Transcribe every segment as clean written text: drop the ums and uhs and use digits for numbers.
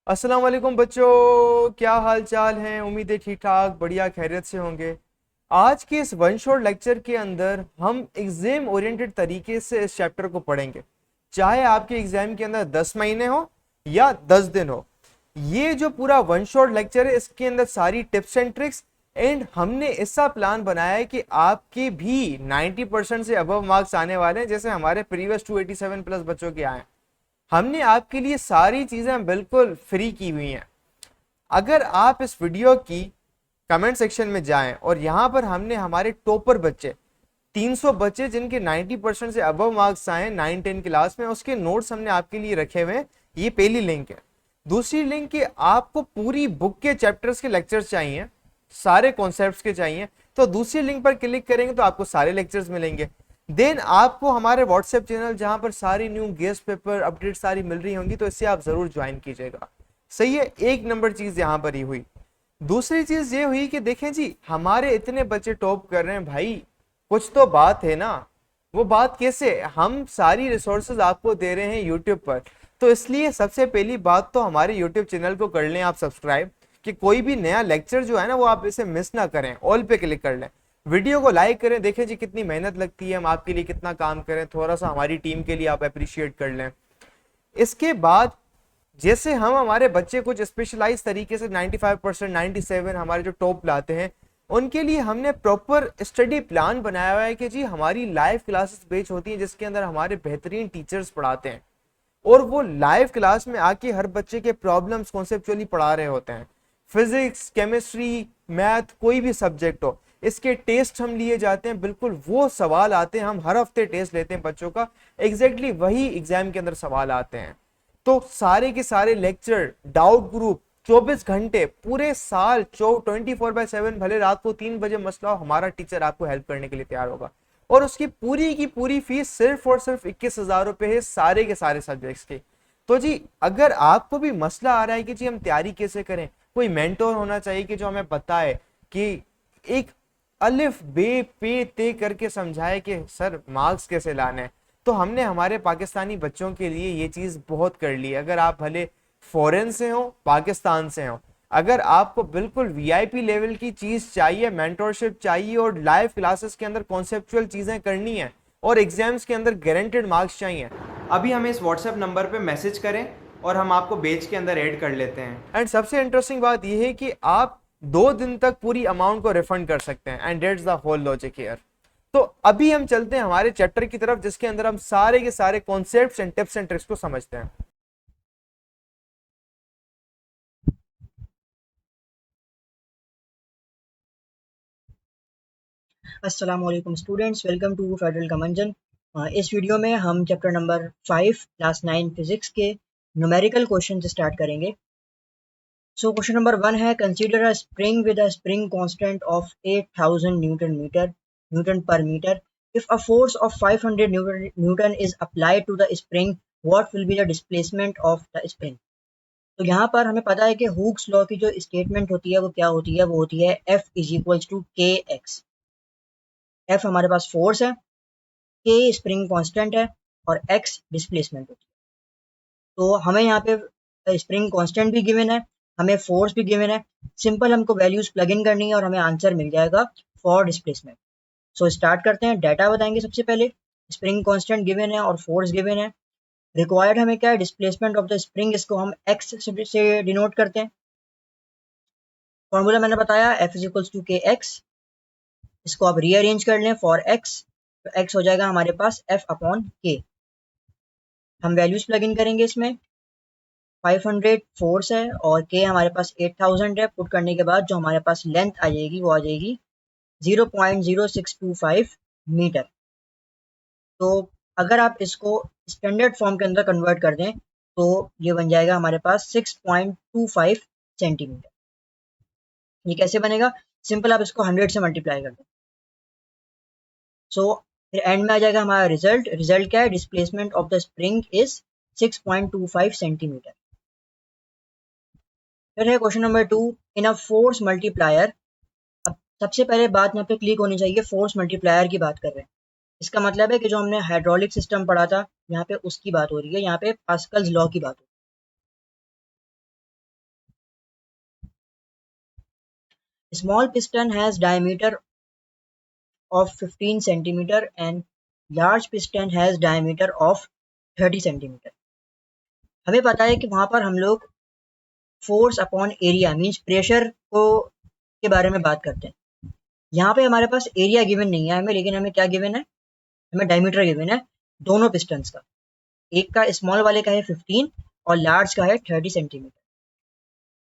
अस्सलाम वालेकुम बच्चों, क्या हाल चाल हैं। उम्मीद है ठीक ठाक बढ़िया खैरियत से होंगे। आज के इस वन शॉट लेक्चर के अंदर हम एग्जाम ओरिएंटेड तरीके से इस चैप्टर को पढ़ेंगे। चाहे आपके एग्जाम के अंदर 10 महीने हो या 10 दिन हो, ये जो पूरा वन शॉट लेक्चर है इसके अंदर सारी टिप्स एंड ट्रिक्स एंड हमने ऐसा प्लान बनाया है कि आपके भी 90% से अबव मार्क्स आने वाले हैं, जैसे हमारे प्रीवियस 287 प्लस बच्चों के आए हैं। हमने आपके लिए सारी चीजें बिल्कुल फ्री की हुई हैं। अगर आप इस वीडियो की कमेंट सेक्शन में जाएं और यहां पर हमने हमारे टॉपर बच्चे 300 बच्चे जिनके 90% से अबव मार्क्स आए 9-10 क्लास में, उसके नोट्स हमने आपके लिए रखे हुए हैं। ये पहली लिंक है। दूसरी लिंक कि आपको पूरी बुक के चैप्टर्स के लेक्चर्स चाहिए, सारे कॉन्सेप्ट्स के चाहिए, तो दूसरी लिंक पर क्लिक करेंगे तो आपको सारे लेक्चर्स मिलेंगे। देन आपको हमारे व्हाट्सएप चैनल जहां पर सारी न्यू गेस्ट पेपर अपडेट सारी मिल रही होंगी, तो इससे आप जरूर ज्वाइन कीजिएगा। सही है, एक नंबर चीज यहां पर ही हुई। दूसरी चीज ये हुई कि देखें जी, हमारे इतने बच्चे टॉप कर रहे हैं भाई, कुछ तो बात है ना। वो बात कैसे, हम सारी रिसोर्सेज आपको दे रहे हैं यूट्यूब पर, तो इसलिए सबसे पहली बात तो हमारे यूट्यूब चैनल को कर लें आप सब्सक्राइब, कि कोई भी नया लेक्चर जो है ना वो आप इसे मिस ना करें। ऑल पे क्लिक कर लें, वीडियो को लाइक करें, देखें जी कितनी मेहनत लगती है, हम आपके लिए कितना काम करें, थोड़ा सा हमारी टीम के लिए आप अप्रिशिएट कर लें। इसके बाद जैसे हम हमारे बच्चे कुछ स्पेशलाइज तरीके से 95% 97 हमारे जो टॉप लाते हैं, उनके लिए हमने प्रॉपर स्टडी प्लान बनाया हुआ है कि जी हमारी लाइव क्लासेस बेच होती हैं जिसके अंदर हमारे बेहतरीन टीचर्स पढ़ाते हैं और वो लाइव क्लास में आके हर बच्चे के प्रॉब्लम्स कॉन्सेप्चुअली पढ़ा रहे होते हैं। फिजिक्स, केमिस्ट्री, मैथ, कोई भी सब्जेक्ट हो, इसके टेस्ट हम लिए जाते हैं, बिल्कुल वो सवाल आते हैं। हम हर हफ्ते टेस्ट लेते हैं बच्चों का, एग्जैक्टली वही एग्जाम के अंदर सवाल आते हैं। तो सारे के सारे लेक्चर, डाउट ग्रुप, 24 घंटे पूरे साल 24/7, भले रात को 3 बजे मसला हो, हमारा टीचर आपको हेल्प करने के लिए तैयार होगा। और उसकी पूरी की पूरी फीस सिर्फ और सिर्फ 21,000 रुपए है, सारे के सारे सब्जेक्ट्स की। तो जी अगर आपको भी मसला आ रहा है कि जी हम तैयारी कैसे करें, कोई मेंटोर होना चाहिए कि जो हमें बताए कि एक अलिफ बे पे ते करके समझाए कि सर मार्क्स कैसे लाने हैं, तो हमने हमारे पाकिस्तानी बच्चों के लिए ये चीज बहुत कर ली। अगर आप भले फॉरेन से हो, पाकिस्तान से हो, अगर आपको बिल्कुल वीआईपी लेवल की चीज चाहिए, मेंटोरशिप चाहिए और लाइव क्लासेस के अंदर कॉन्सेप्चुअल चीजें करनी है और एग्जाम्स के अंदर गारंटेड मार्क्स चाहिए, अभी हमें इस व्हाट्सएप नंबर पे मैसेज करें और हम आपको बेच के अंदर ऐड कर लेते हैं। एंड सबसे इंटरेस्टिंग बात यह है कि आप 2 दिन तक पूरी अमाउंट को रिफंड कर सकते हैं। And that's the whole logic here. तो अभी हम चलते हैं हमारे चैप्टर की तरफ जिसके अंदर हम सारे के सारे concepts and tips and tricks को समझते हैं। अस्सलाम वालेकुम स्टूडेंट्स, वेलकम टू फेडरल कमंजन। इस वीडियो में हम चैप्टर नंबर 5 क्लास 9 फिजिक्स के न्यूमेरिकल क्वेश्चन से स्टार्ट करेंगे। सो क्वेश्चन नंबर 1 है, consider a spring with a spring constant of 8000 newton per metre. If a force of 500 newton is applied to the spring, what will be the displacement of the spring. तो यहाँ पर हमें पता है कि Hooke's law की जो statement होती है वो क्या होती है, वो होती है F इज इक्वल्स टू के एक्स। एफ हमारे पास फोर्स है, के स्प्रिंग कांस्टेंट है और एक्स डिस्प्लेसमेंट होती है। तो हमें यहाँ पे स्प्रिंग कांस्टेंट भी गिवन है, हमें फोर्स भी गिवन है। सिंपल हमको वैल्यूज प्लग इन करनी है और हमें आंसर मिल जाएगा फॉर डिस्प्लेसमेंट। सो स्टार्ट करते हैं, डाटा बताएंगे सबसे पहले। स्प्रिंग कांस्टेंट गिवन है और फोर्स गिवन है। रिक्वायर्ड हमें क्या है, डिस्प्लेसमेंट ऑफ द स्प्रिंग, इसको हम एक्स से डिनोट करते हैं। फॉर्मूला मैंने बताया एफ इज इक्वल्स टू के एक्स। इसको आप रीअरेंज कर लें फॉर एक्स, तो एक्स हो जाएगा हमारे पास एफ अपॉन के। हम वैल्यूज प्लग इन करेंगे इसमें। 500 फोर्स है और के हमारे पास 8000 है। पुट करने के बाद जो हमारे पास लेंथ आ जाएगी वो आ जाएगी 0.0625 मीटर। तो अगर आप इसको स्टैंडर्ड फॉर्म के अंदर कन्वर्ट कर दें तो ये बन जाएगा हमारे पास 6.25 सेंटीमीटर। ये कैसे बनेगा, सिंपल आप इसको 100 से मल्टीप्लाई कर दें। सो फिर एंड में आ जाएगा हमारा रिजल्ट। रिजल्ट क्या है, displacement of the spring is 6.25 centimetre. फिर है question number 2, in a force multiplier. अब सबसे पहले बात यहाँ पे क्लिक होनी चाहिए, फोर्स मल्टीप्लायर की बात कर रहे हैं। इसका मतलब है कि जो हमने हाइड्रोलिक सिस्टम पढ़ा था यहाँ पे उसकी बात हो रही है, यहाँ पे पास्कल्स लॉ की बात हो रही है। Small piston has diameter of 15 centimeter and large piston has diameter of 30 centimeter. हमें पता है कि वहां पर हम लोग force upon area means pressure को के बारे में बात करते हैं। यहाँ पे हमारे पास एरिया गिवन नहीं है हमें, लेकिन हमें क्या गिवन है, हमें डायमीटर गिवन है दोनों पिस्टन्स का। एक का स्मॉल वाले का है 15 और लार्ज का है 30 सेंटीमीटर।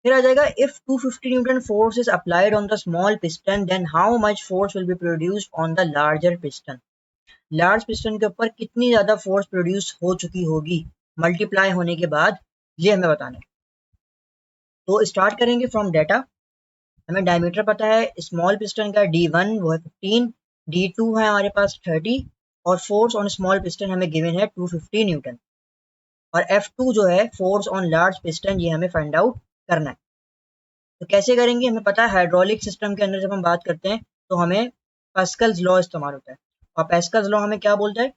फिर आ जाएगा if 250 newton force is applied on the small piston then how much force will be produced on the larger piston. Large piston के ऊपर कितनी ज्यादा फोर्स प्रोड्यूस हो चुकी होगी मल्टीप्लाई होने के बाद, ये हमें बताना है। तो स्टार्ट करेंगे फ्रॉम डाटा। हमें डायमीटर पता है स्मॉल पिस्टन का D1 वो है 15, D2 है हमारे पास 30 और फोर्स ऑन स्मॉल पिस्टन हमें गिवन है 250 न्यूटन। और F2 जो है फोर्स ऑन लार्ज पिस्टन, ये हमें फाइंड आउट करना है। तो कैसे करेंगे, हमें पता है हाइड्रोलिक सिस्टम के अंदर जब हम बात करते हैं तो हमें पास्कल्स लॉ इस्तेमाल होता है। और पास्कल्स लॉ हमें क्या बोलता है,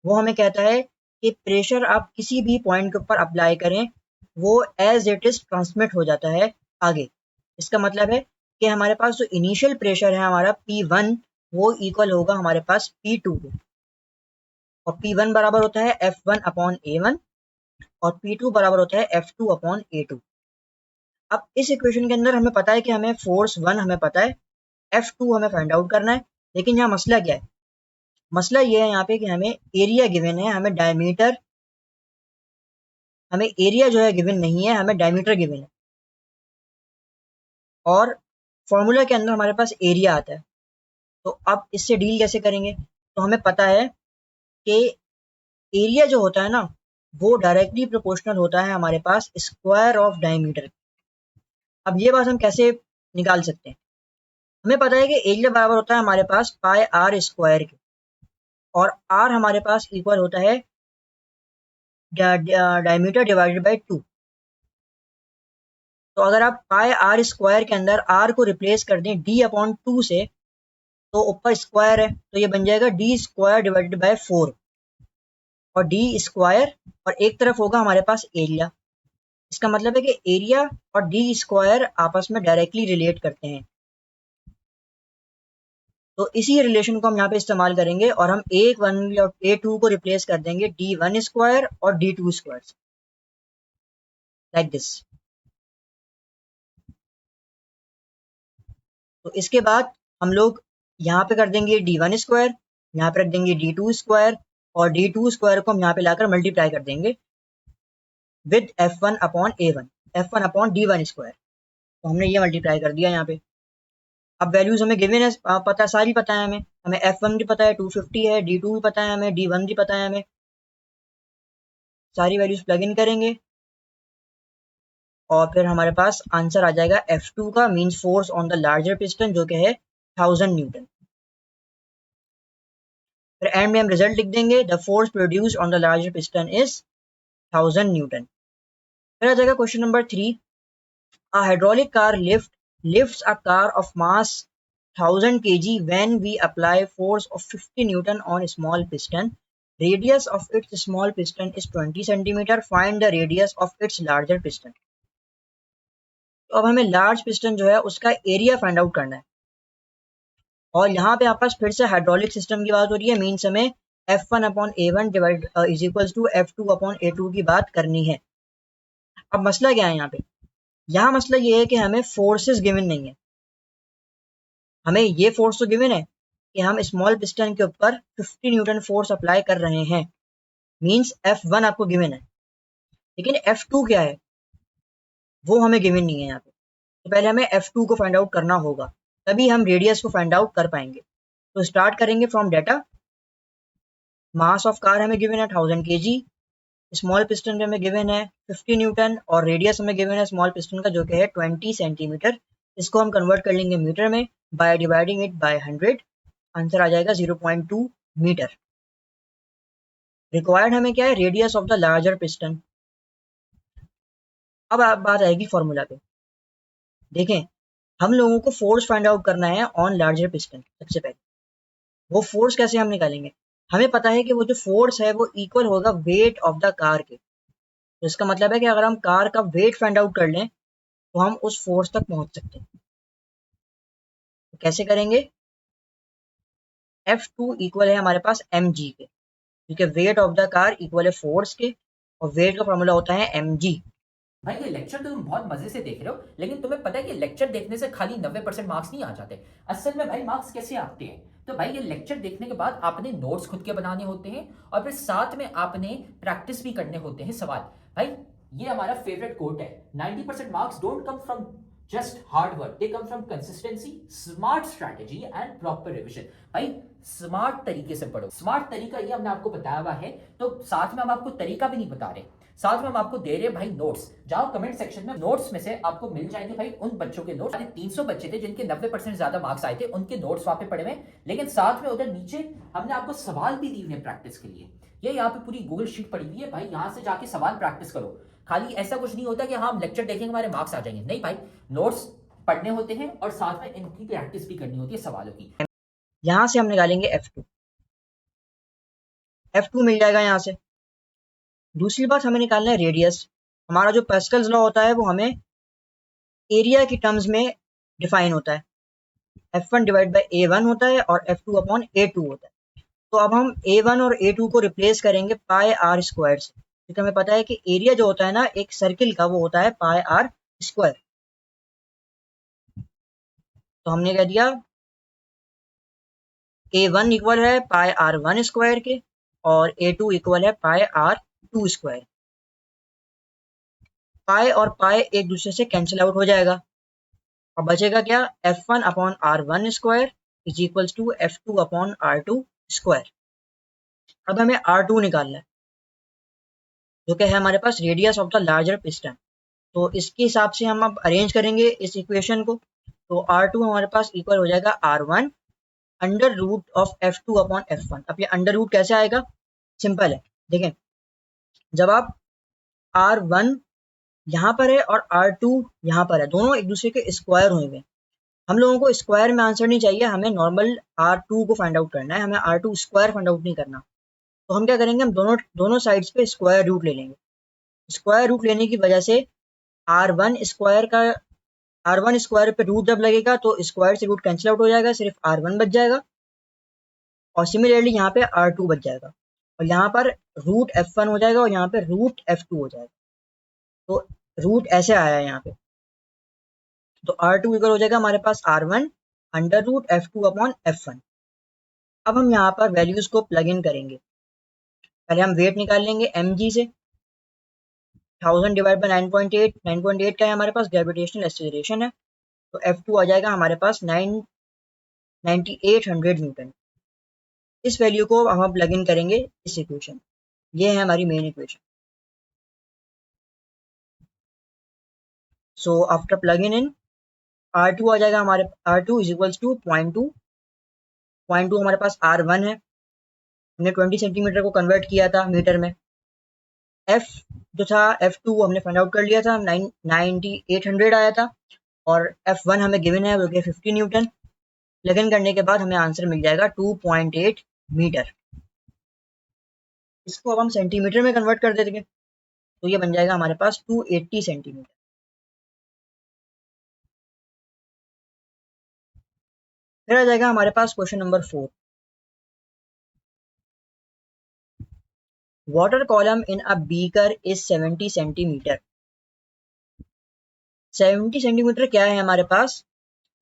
वो हमें कहता है कि प्रेशर आप किसी भी पॉइंट के ऊपर अप्लाई करें वो एज इट इज ट्रांसमिट हो जाता है आगे। इसका मतलब है कि हमारे पास जो इनिशियल प्रेशर है हमारा P1 वो इक्वल होगा हमारे पास P2 को, और P1 बराबर होता है F1 अपॉन A1 और P2 बराबर होता है F2 अपॉन A2। अब इस इक्वेशन के अंदर हमें पता है कि हमें फोर्स 1 हमें पता है, F2 हमें फाइंड आउट करना है। लेकिन यहाँ मसला क्या है, मसला ये है यहाँ पे कि हमें एरिया गिवन है, हमें डायमीटर, हमें एरिया जो है गिवन नहीं है, हमें डायमीटर गिवन है। और फॉर्मूला के अंदर हमारे पास एरिया आता है। तो अब इससे डील कैसे करेंगे, तो हमें पता है कि एरिया जो होता है ना वो डायरेक्टली प्रोपोर्शनल होता है हमारे पास स्क्वायर ऑफ डायमीटर। अब ये बात हम कैसे निकाल सकते हैं, हमें पता है कि एरिया बराबर होता है हमारे पास पाई आर स्क्वायर के, और आर हमारे पास इक्वल होता है डायमीटर डिवाइडेड बाई 2। तो अगर आप पाई आर स्क्वायर के अंदर आर को रिप्लेस कर दें डी अपॉन 2 से, तो ऊपर स्क्वायर है तो ये बन जाएगा डी स्क्वायर डिवाइडेड बाय 4, और डी स्क्वायर और एक तरफ होगा हमारे पास एरिया। इसका मतलब है कि एरिया और डी स्क्वायर आपस में डायरेक्टली रिलेट करते हैं। तो इसी रिलेशन को हम यहाँ पे इस्तेमाल करेंगे और हम A1 और A2 को रिप्लेस कर देंगे D1 स्क्वायर और D2 स्क्वायर, लाइक दिस। तो इसके बाद हम लोग यहाँ पे कर देंगे D1 स्क्वायर, यहाँ पे रख देंगे D2 स्क्वायर, और D2 स्क्वायर को हम यहाँ पे लाकर मल्टीप्लाई कर देंगे with F1 upon A1, F1 upon D1 square. तो हमने ये मल्टीप्लाई कर दिया यहाँ पे। अब वैल्यूज हमें गिवन है, पता सारी पता है, हमें हमें F1 भी पता है 250 है, D2 भी पता है हमें, D1 भी पता है हमें। सारी वैल्यूज प्लग इन करेंगे और फिर हमारे पास आंसर आ जाएगा F2 का, means force on the larger piston, जो कि है 1000 न्यूटन। फिर एंड में हम रिजल्ट लिख देंगे the force produced on the larger piston is 1000 Newton. फिर आ जाएगा question number 3। A hydraulic car lifts a car of mass 1000 kg when we apply force of 50 Newton on a small piston. Radius of its small piston is 20 centimeter. Find the radius of its larger piston. तो अब हमें large piston जो है उसका area find out करना है, और यहाँ पे आपस फिर से हाइड्रोलिक सिस्टम की बात हो रही है, मीन्स हमें F1 upon A1 divide is equal to F2 upon A2 की बात करनी है। अब मसला क्या है यहाँ पे, यहाँ मसला ये है कि हमें फोर्सेस गिवन नहीं है। हमें ये फोर्स तो गिवन है कि हम स्मॉल पिस्टन के ऊपर 50 न्यूटन फोर्स अप्लाई कर रहे हैं, मींस F1 आपको गिवन है, लेकिन F2 क्या है वो हमें गिवन नहीं है यहाँ पे। तो पहले हमें F2 को फाइंड आउट करना होगा, तभी हम रेडियस को फाइंड आउट कर पाएंगे। तो स्टार्ट करेंगे from data. Mass of car हमें गिवन है 1000 kg, स्मॉल पिस्टन पे हमें गिवन है 50 न्यूटन, और रेडियस हमें गिवन है स्मॉल पिस्टन का जो कि है 20 सेंटीमीटर। इसको हम कन्वर्ट कर लेंगे मीटर में by dividing it by 100। Answer आ जाएगा 0.2 मीटर। रिक्वायर्ड हमें क्या है, radius of the larger piston. अब आप बात आएगी फॉर्मूला पे। देखें, हम लोगों को फोर्स फाइंड आउट करना है ऑन लार्जर पिस्टन। सबसे पहले वो फोर्स कैसे हम निकालेंगे, हमें पता है कि वो जो फोर्स है वो इक्वल होगा वेट ऑफ द कार के। तो इसका मतलब है कि अगर हम कार का वेट फाइंड आउट कर लें तो हम उस फोर्स तक पहुंच सकते हैं। कैसे करेंगे, F2 इक्वल है हमारे पास mg के, क्योंकि weight of the car equal है फोर्स के, और वेट का फॉर्मूला होता है mg। भाई ये लेक्चर तो तुम बहुत मजे से देख रहे हो, लेकिन तुम्हें पता है कि लेक्चर देखने से खाली 90% मार्क्स नहीं आ जाते। असल में भाई मार्क्स कैसे आते हैं, तो भाई ये लेक्चर देखने के बाद आपने नोट्स खुद के बनाने होते हैं और फिर साथ में आपने प्रैक्टिस भी करने होते हैं सवाल। भाई ये हमारा फेवरेट कोट है, 90% marks don't come from just hard work, they come from consistency, smart strategy and proper revision. भाई स्मार्ट तरीके से पढ़ो, स्मार्ट तरीका ये हमने आपको बताया हुआ है, तो साथ में हम आपको तरीका भी नहीं बता रहे, साथ में हम आपको दे रहे हैं भाई नोट्स। जाओ कमेंट सेक्शन में, नोट्स में से आपको मिल जाएंगे भाई उन बच्चों के नोट्स, 300 बच्चे थे जिनके 90% ज्यादा मार्क्स आए थे, उनके नोट्स वहां पे पड़े हुए, लेकिन साथ में उधर नीचे हमने आपको सवाल भी दिए हुए प्रैक्टिस के लिए। ये यहाँ पे पूरी गूगल शीट पड़ी हुई है भाई, यहाँ से जाके सवाल प्रैक्टिस करो। खाली ऐसा कुछ नहीं होता कि हाँ हम लेक्चर देखेंगे हमारे मार्क्स आ जाएंगे, नहीं भाई, नोट्स पढ़ने होते हैं और साथ में इनकी प्रैक्टिस भी करनी होती है सवालों की। यहाँ से हम निकालेंगे F2 मिल जाएगा यहाँ से। दूसरी बात हमें निकालना है रेडियस। हमारा जो पास्कल्स लॉ होता है वो हमें एरिया की टर्म्स में डिफाइन होता है, F1 डिवाइड बाई A1 होता है और F2 अपॉन A2 होता है। तो अब हम A1 और A2 को रिप्लेस करेंगे पाई आर स्क्वायर से, क्योंकि हमें पता है कि एरिया जो होता है ना एक सर्किल का वो होता है पाई आर स्क्वायर। तो हमने कह दिया A1 इक्वल है पाई आर 1 स्क्वायर के और A2 इक्वल है पाई आर 2 स्क्वायर। पाई और पाई एक दूसरे से कैंसिल आउट हो जाएगा और बचेगा क्या, F1 upon R1 square is equals to F2 upon R2 square. अब हमें R2 निकालना है, जो कि है हमारे पास radius of the larger piston. तो इसके हिसाब से हम अब अरेंज करेंगे इस इक्वेशन को। तो R2 हमारे पास इक्वल हो जाएगा R1 under root of F2 upon F1। अब ये अंडर रूट कैसे आएगा, सिंपल है, देखें, जब आप R1 यहाँ पर है और R2 यहाँ पर है, दोनों एक दूसरे के स्क्वायर हुए हुए। हम लोगों को स्क्वायर में आंसर नहीं चाहिए, हमें नॉर्मल R2 को फाइंड आउट करना है, हमें R2 स्क्वायर फाइंड आउट नहीं करना। तो हम क्या करेंगे, हम दोनों साइड्स पे स्क्वायर रूट ले लेंगे। स्क्वायर रूट लेने की वजह से R1 स्क्वायर पे रूट जब लगेगा तो स्क्वायर से रूट कैंसिल आउट हो जाएगा, सिर्फ R1 बच जाएगा, और सिमिलरली यहाँ पे R2 बच जाएगा, और यहाँ पर रूट F1 हो जाएगा और यहाँ पे रूट F2 हो जाएगा। तो रूट ऐसे आया है यहाँ पे, तो R2 इक्वल हो जाएगा हमारे पास R1 under root F2 upon F1। अब हम यहाँ पर वैल्यूज को प्लग इन करेंगे। पहले हम वेट निकाल लेंगे mg से, 1000 डिवाइड बाई 9.8, 9.8 का है हमारे पास ग्रेविटेशनल एक्सेलरेशन है, तो F2 आ जाएगा हमारे पास 9800 न्यूटन। इस वैल्यू को हम प्लग इन करेंगे इस इक्वेशन, ये है हमारी main equation. So after plug in R2 आ जाएगा हमारे, R2 इज इक्वल्स टू 0.2, 0.2 हमारे पास R1 है, हमने 20 सेंटीमीटर को कन्वर्ट किया था मीटर में। F जो था F2 हमने फाइंड आउट कर लिया था, 9800 आया था, और F1 हमें गिवन है वो कि 50 न्यूटन। प्लग इन करने के बाद हमें आंसर मिल जाएगा 2.8 मीटर। इसको अब हम सेंटीमीटर में कन्वर्ट कर देंगे, तो ये बन जाएगा हमारे पास 280 सेंटीमीटर। फिर आ जाएगा हमारे पास question number 4। Water column in a beaker is 70 centimetre. 70 centimetre क्या है हमारे पास,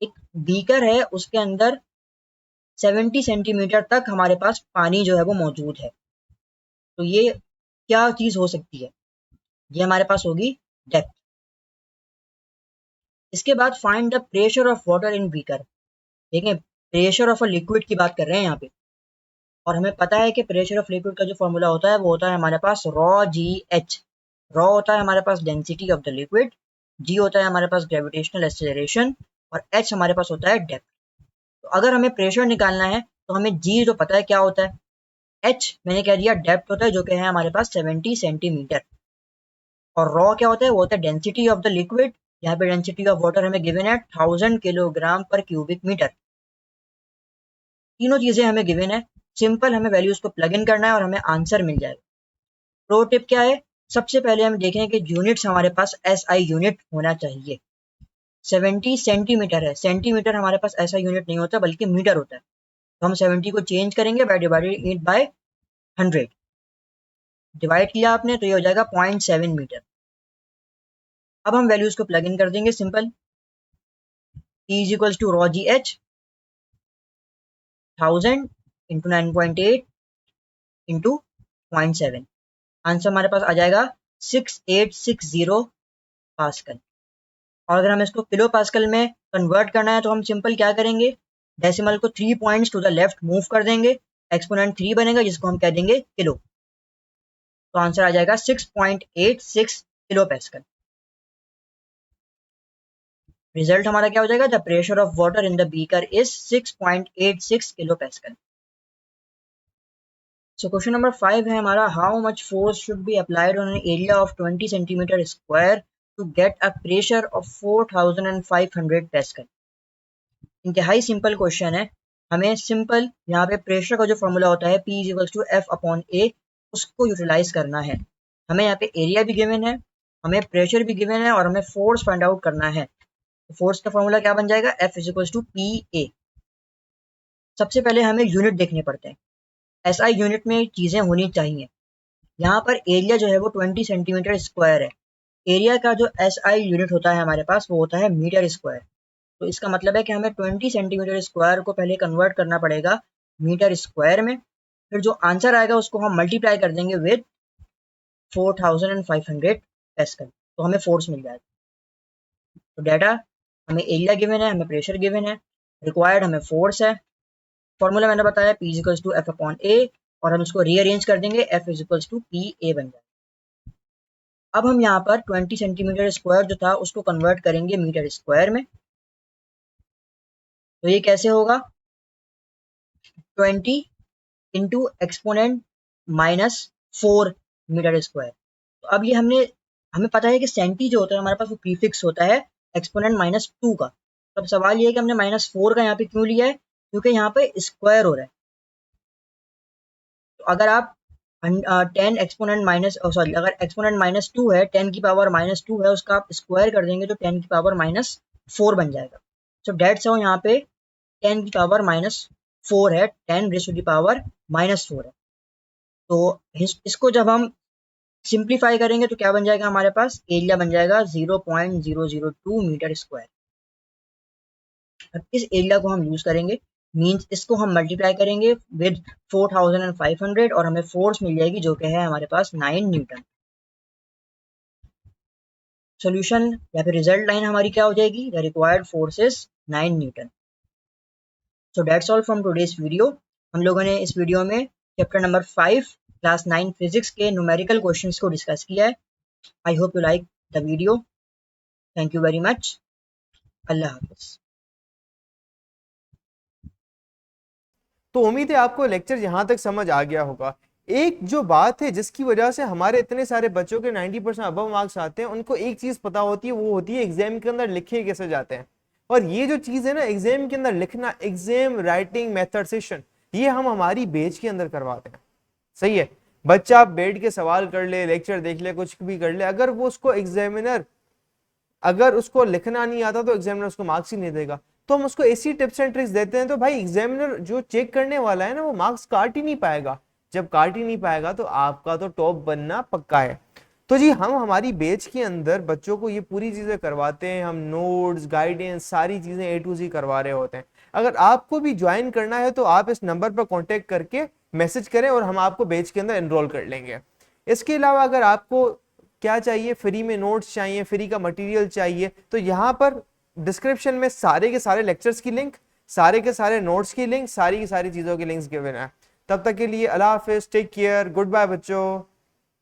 एक बीकर है उसके अंदर 70 सेंटीमीटर तक हमारे पास पानी जो है वो मौजूद है। तो ये क्या चीज हो सकती है, ये हमारे पास होगी डेप्थ। इसके बाद find the pressure of water in beaker. देखें, प्रेशर ऑफ अ लिक्विड की बात कर रहे हैं यहाँ पे, और हमें पता है कि प्रेशर ऑफ लिक्विड का जो फॉर्मूला होता है वो होता है हमारे पास रॉ जी एच। रॉ होता है हमारे पास डेंसिटी ऑफ द लिक्विड, जी होता है हमारे पास ग्रेविटेशनल एक्सेलरेशन, और एच हमारे पास होता है डेप्थ। तो अगर हमें प्रेशर निकालना है तो हमें जी जो पता है क्या होता है, एच मैंने कह दिया डेप्थ होता है, जो कि है हमारे पास 70 सेंटीमीटर, और रॉ क्या होता है, वो होता है डेंसिटी ऑफ द लिक्विड। यहाँ पे डेंसिटी ऑफ वाटर हमें गिवन है 1000 किलोग्राम पर क्यूबिक मीटर। तीनों चीजें हमें गिवन है, सिंपल हमें वैल्यूज को प्लग इन करना है और हमें आंसर मिल जाएगा। प्रो टिप क्या है, सबसे पहले हम देखें कि यूनिट्स हमारे पास एसआई यूनिट होना चाहिए। 70 सेंटीमीटर है। सेंटीमीटर हमारे पास ऐसा यूनिट नहीं होता बल्कि मीटर होता है, तो हम 70 को चेंज करेंगे by divided it by 100। Divide किया आपने तो ये हो जाएगा 0.7 मीटर। अब हम वैल्यूज को प्लग इन कर देंगे, simple. E is equals to rho G H 1000 into 9.8 into 0.7। Answer हमारे पास आ जाएगा 6860 पास्कल। और अगर हमें इसको किलो पास्कल में कन्वर्ट करना है तो हम सिंपल क्या करेंगे, डेसिमल को 3 points to the left move कर देंगे, एक्सपोनेंट 3 बनेगा जिसको हम कह देंगे किलो, तो आंसर आ जाएगा 6.86 किलो पास्कल। रिजल्ट हमारा क्या हो जाएगा, the pressure of water in the beaker is 6.86 kilo pascal. So question number 5 है हमारा, how much force should be applied on an area of 20 centimetre square to get a pressure of 4500 pascal. इंतहाई simple question है। हमें simple यहाँ पे pressure का जो formula होता है P equals to F upon A, उसको यूटिलाइज करना है। हमें यहाँ पे एरिया भी गिवन है, हमें प्रेशर भी गिवन है और हमें फोर्स फाइंड आउट करना है। तो फोर्स का फॉर्मूला क्या बन जाएगा, F इक्वल्स टू PA। सबसे पहले हमें यूनिट देखने पड़ते हैं, SI यूनिट में चीज़ें होनी चाहिए। यहाँ पर एरिया जो है वो 20 सेंटीमीटर स्क्वायर है। एरिया का जो SI यूनिट होता है हमारे पास वो होता है मीटर स्क्वायर। तो इसका मतलब है कि हमें 20 सेंटीमीटर स्क्वायर को पहले कन्वर्ट करना पड़ेगा मीटर स्क्वायर में, फिर जो आंसर आएगा उसको हम मल्टीप्लाई कर देंगे विद 4500 पास्कल, तो हमें फोर्स मिल जाएगा। तो डाटा हमें एरिया गिवन है, हमें प्रेशर गिवन है, रिक्वायर्ड हमें फोर्स है। फॉर्मूला मैंने बताया P equals to F upon A, और हम इसको रीअरेंज कर देंगे, F इक्वल्स टू PA बन जाएगा। अब हम यहाँ पर 20 सेंटीमीटर स्क्वायर जो था उसको कन्वर्ट करेंगे मीटर स्क्वायर में। तो ये कैसे होगा, 20 इंटू एक्सपोनेंट -4 मीटर स्क्वायर। तो अब ये हमें पता है कि सेंटी जो होता है हमारे पास वो प्रीफिक्स होता है एक्सपोनेंट -2 का। तो अब सवाल ये है कि हमने -4 का यहाँ पे क्यों लिया है, क्योंकि यहाँ पे स्क्वायर हो रहा है। तो अगर आप 10 एक्सपोनेंट अगर एक्सपोनेंट -2 है, 10 की पावर -2 है, उसका आप स्क्वायर कर देंगे तो 10 की पावर -4 बन जाएगा। सो डेट्स हाउ यहाँ पे 10 की पावर -4 है, 10 रेज़ टू द पावर -4 है। तो इसको जब हम सिंप्लीफाई करेंगे तो क्या बन जाएगा, हमारे पास एरिया बन जाएगा 0.002 मीटर स्क्वायर। अब इस एरिया को हम यूज करेंगे, मींस इसको हम मल्टीप्लाई करेंगे विद 4500 और हमें फोर्स मिल जाएगी जो कि है हमारे पास 9 न्यूटन। सॉल्यूशन या फिर रिजल्ट लाइन हमारी क्या हो जाएगी, the required force is 9 newton. So that's all from today's video. हम लोगों ने इस वीडियो में चैप्टर नंबर 5 क्लास 9 फिजिक्स के न्यूमेरिकल क्वेश्चंस को डिस्कस किया है। I hope you like the video. Thank you very much. अल्लाह हाफिज़। तो उम्मीद है आपको लेक्चर यहाँ तक समझ आ गया होगा। एक जो बात है जिसकी वजह से हमारे इतने सारे बच्चों के 90% अबव मार्क्स आते हैं, उनको एक चीज पता होती है, वो होती है एग्जाम के अंदर लिखे कैसे जाते हैं। और ये जो चीज है ना, एग्जाम के अंदर लिखना, एग्जाम राइटिंग मेथड सेशन, ये हम हमारी बैच के अंदर करवाते हैं। सही है, बच्चा बैठ के सवाल कर ले, लेक्चर देख ले, कुछ भी कर ले, अगर वो उसको एग्जामिनर अगर उसको लिखना नहीं आता तो एग्जामिनर उसको मार्क्स ही नहीं देगा। तो हम उसको ऐसी टिप्स एंड ट्रिक्स देते हैं तो भाई एग्जामिनर जो चेक करने वाला है ना, वो मार्क्स काट ही नहीं पाएगा। जब काट ही नहीं पाएगा तो आपका तो टॉप बनना पक्का है। तो जी हम हमारी बैच के अंदर बच्चों को ये पूरी चीजें करवाते हैं, हम नोट्स, गाइडेंस, सारी चीजें A to Z करवा रहे होते हैं। अगर आपको भी ज्वाइन करना है तो आप इस नंबर पर कॉन्टेक्ट करके मैसेज करें और हम आपको बैच के अंदर एनरोल कर लेंगे। इसके अलावा अगर आपको क्या चाहिए, फ्री में नोट्स चाहिए, फ्री का मटेरियल चाहिए, तो यहाँ पर डिस्क्रिप्शन में सारे के सारे लेक्चर्स की लिंक, सारे के सारे नोट्स की लिंक, सारी की सारी चीजों की लिंक्स गिवन है। तब तक के लिए अल्लाह हाफिज, टेक केयर, गुड बाय बच्चों।